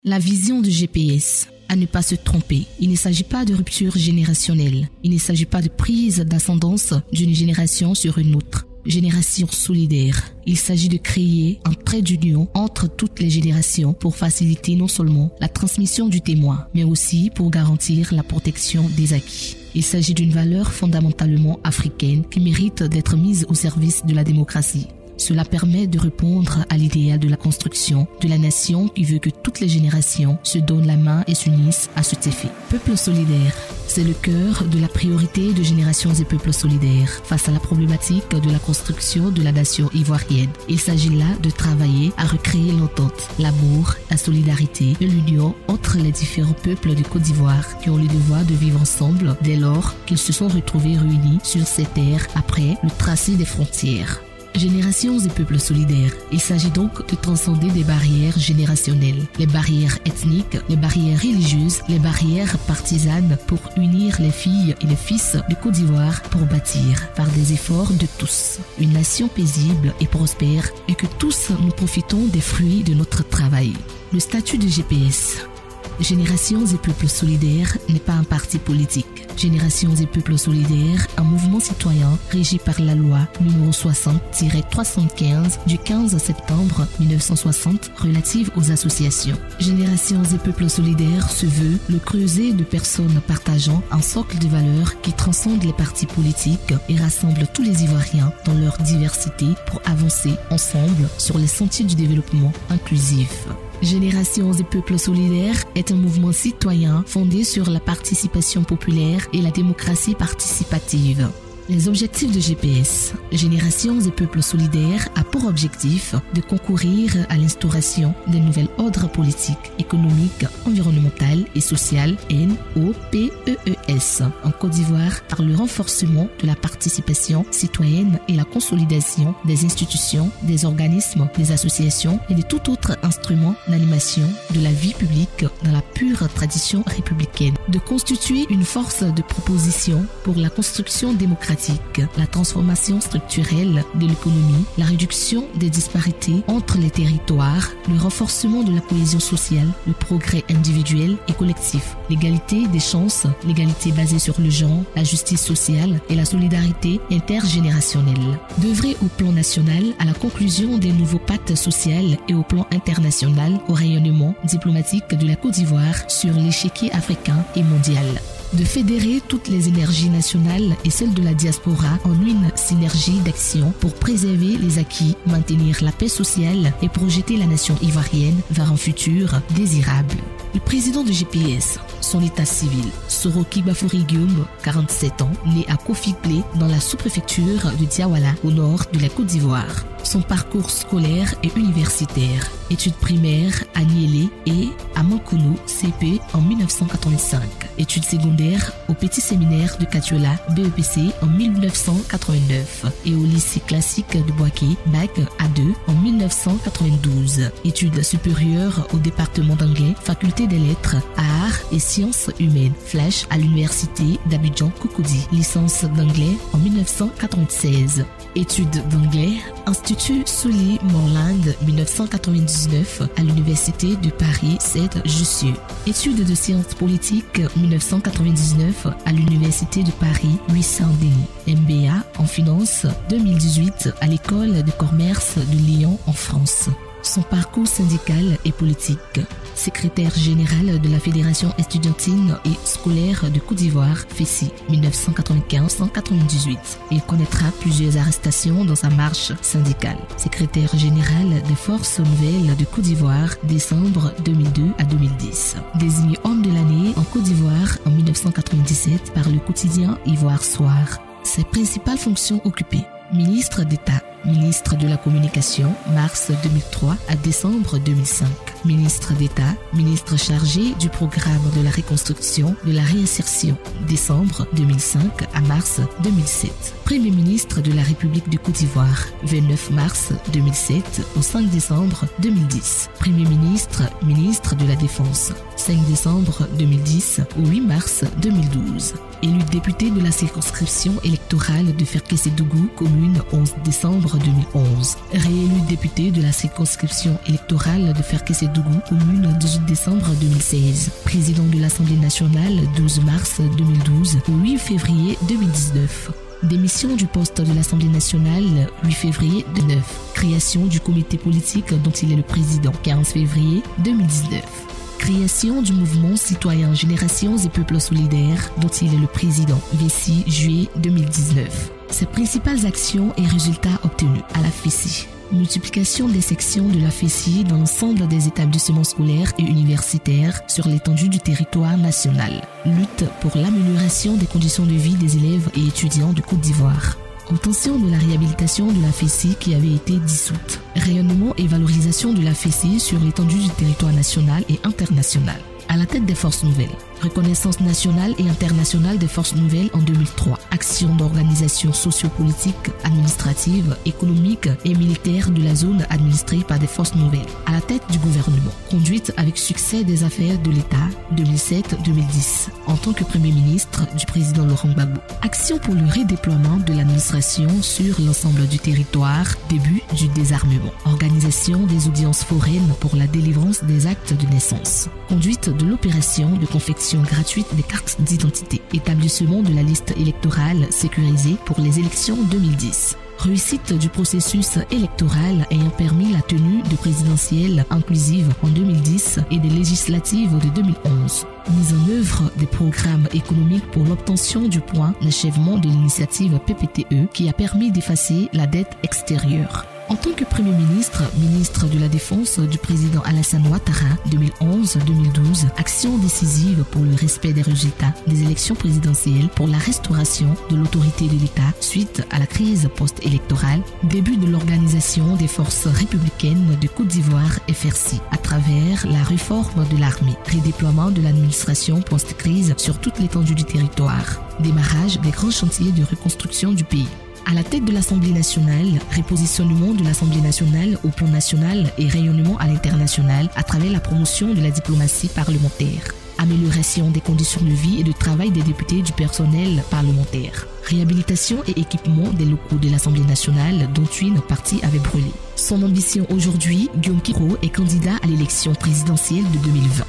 La vision du GPS. À ne pas se tromper, il ne s'agit pas de rupture générationnelle. Il ne s'agit pas de prise d'ascendance d'une génération sur une autre. Génération solidaire. Il s'agit de créer un trait d'union entre toutes les générations pour faciliter non seulement la transmission du témoin, mais aussi pour garantir la protection des acquis. Il s'agit d'une valeur fondamentalement africaine qui mérite d'être mise au service de la démocratie. Cela permet de répondre à l'idéal de la construction de la nation qui veut que toutes les générations se donnent la main et s'unissent à cet effet. Peuple solidaire, c'est le cœur de la priorité de Générations et Peuples solidaires face à la problématique de la construction de la nation ivoirienne. Il s'agit là de travailler à recréer l'entente, l'amour, la solidarité et l'union entre les différents peuples de Côte d'Ivoire qui ont le devoir de vivre ensemble dès lors qu'ils se sont retrouvés réunis sur ces terres après le tracé des frontières. Générations et peuples solidaires. Il s'agit donc de transcender des barrières générationnelles, les barrières ethniques, les barrières religieuses, les barrières partisanes pour unir les filles et les fils de Côte d'Ivoire pour bâtir, par des efforts de tous, une nation paisible et prospère et que tous nous profitons des fruits de notre travail. Le statut de GPS. Générations et peuples solidaires n'est pas un parti politique. Générations et peuples solidaires, un mouvement citoyen régi par la loi numéro 60-315 du 15 septembre 1960 relative aux associations. Générations et peuples solidaires se veut le creuset de personnes partageant un socle de valeurs qui transcende les partis politiques et rassemble tous les Ivoiriens dans leur diversité pour avancer ensemble sur les sentiers du développement inclusif. Générations et peuples solidaires est un mouvement citoyen fondé sur la participation populaire et la démocratie participative. Les objectifs de GPS. Générations et peuples solidaires a pour objectif de concourir à l'instauration d'un nouvel ordre politique, économique, environnemental et social NOPEES en Côte d'Ivoire par le renforcement de la participation citoyenne et la consolidation des institutions, des organismes, des associations et de tout autre instrument d'animation de la vie publique dans la pure tradition républicaine. De constituer une force de proposition pour la construction démocratique, la transformation structurelle de l'économie, la réduction des disparités entre les territoires, le renforcement de la cohésion sociale, le progrès individuel et collectif, l'égalité des chances, l'égalité basée sur le genre, la justice sociale et la solidarité intergénérationnelle. D'œuvrer au plan national à la conclusion des nouveaux pactes sociaux et au plan international au rayonnement diplomatique de la Côte d'Ivoire sur l'échiquier africain et mondial. De fédérer toutes les énergies nationales et celles de la diaspora en une synergie d'action pour préserver les acquis, maintenir la paix sociale et projeter la nation ivoirienne vers un futur désirable. Le président de GPS, son état civil, Soroki Bafoury Guillaume, 47 ans, né à Kofi-Plé dans la sous-préfecture de Diawala, au nord de la Côte d'Ivoire. Son parcours scolaire et universitaire, études primaires à Niélé et à Mankono, CP en 1985. Études secondaires au Petit Séminaire de Katiola, BEPC en 1989 et au lycée classique de Boaké, bac A2 en 1992. Études supérieures au département d'anglais, faculté des lettres, arts et sciences humaines, flash à l'université d'Abidjan-Cocody. Licence d'anglais en 1996. Études d'anglais, Institut Sully Morland 1999 à l'Université de Paris 7 Jussieu. Études de sciences politiques 1999 à l'Université de Paris 8 Saint-Denis. MBA en finance 2018 à l'École de commerce de Lyon en France. Son parcours syndical et politique. Secrétaire général de la Fédération estudiantine et scolaire de Côte d'Ivoire, FESI, 1995-198. Il connaîtra plusieurs arrestations dans sa marche syndicale. Secrétaire général des Forces Nouvelles de Côte d'Ivoire, décembre 2002 à 2010. Désigné homme de l'année en Côte d'Ivoire en 1997 par le quotidien Ivoire Soir. Ses principales fonctions occupées. Ministre d'État, ministre de la Communication, mars 2003 à décembre 2005. Ministre d'État, ministre chargé du programme de la reconstruction, de la réinsertion, décembre 2005 à mars 2007. Premier ministre de la République de Côte d'Ivoire, 29 mars 2007 au 5 décembre 2010. Premier ministre, ministre de la Défense, 5 décembre 2010 au 8 mars 2012. Élu député de la circonscription électorale de Ferkessédougou, commune 11 décembre décembre 2011. Réélu député de la circonscription électorale de Ferkessédougou, commune 18 décembre 2016. Président de l'Assemblée nationale 12 mars 2012 au 8 février 2019. Démission du poste de l'Assemblée nationale 8 février 2009. Création du comité politique dont il est le président 15 février 2019. Création du mouvement citoyen Générations et Peuples Solidaires dont il est le président 26 juillet 2019. Ses principales actions et résultats obtenus à la FESI. Multiplication des sections de la FESI dans l'ensemble des établissements scolaires et universitaires sur l'étendue du territoire national. Lutte pour l'amélioration des conditions de vie des élèves et étudiants de Côte d'Ivoire. Obtention de la réhabilitation de la FESI qui avait été dissoute. Rayonnement et valorisation de la FESI sur l'étendue du territoire national et international. À la tête des forces nouvelles. Reconnaissance nationale et internationale des forces nouvelles en 2003. Action d'organisation sociopolitique, administrative, économique et militaire de la zone administrée par des forces nouvelles. À la tête du gouvernement. Conduite avec succès des affaires de l'État 2007-2010. En tant que Premier ministre du président Laurent Gbagbo. Action pour le redéploiement de l'administration sur l'ensemble du territoire. Début du désarmement. Organisation des audiences foraines pour la délivrance des actes de naissance. Conduite de l'opération de confection gratuite des cartes d'identité. Établissement de la liste électorale sécurisée pour les élections 2010. Réussite du processus électoral ayant permis la tenue de présidentielles inclusives en 2010 et des législatives de 2011. Mise en œuvre des programmes économiques pour l'obtention du point d'achèvement de l'initiative PPTE qui a permis d'effacer la dette extérieure. En tant que Premier ministre, ministre de la Défense du président Alassane Ouattara 2011-2012, action décisive pour le respect des résultats des élections présidentielles pour la restauration de l'autorité de l'État suite à la crise post-électorale, début de l'organisation des forces républicaines de Côte d'Ivoire FRC à travers la réforme de l'armée, redéploiement de l'administration post-crise sur toute l'étendue du territoire, démarrage des grands chantiers de reconstruction du pays. À la tête de l'Assemblée nationale, repositionnement de l'Assemblée nationale au plan national et rayonnement à l'international à travers la promotion de la diplomatie parlementaire. Amélioration des conditions de vie et de travail des députés du personnel parlementaire. Réhabilitation et équipement des locaux de l'Assemblée nationale dont une partie avait brûlé. Son ambition aujourd'hui, Guillaume Kiro est candidat à l'élection présidentielle de 2020.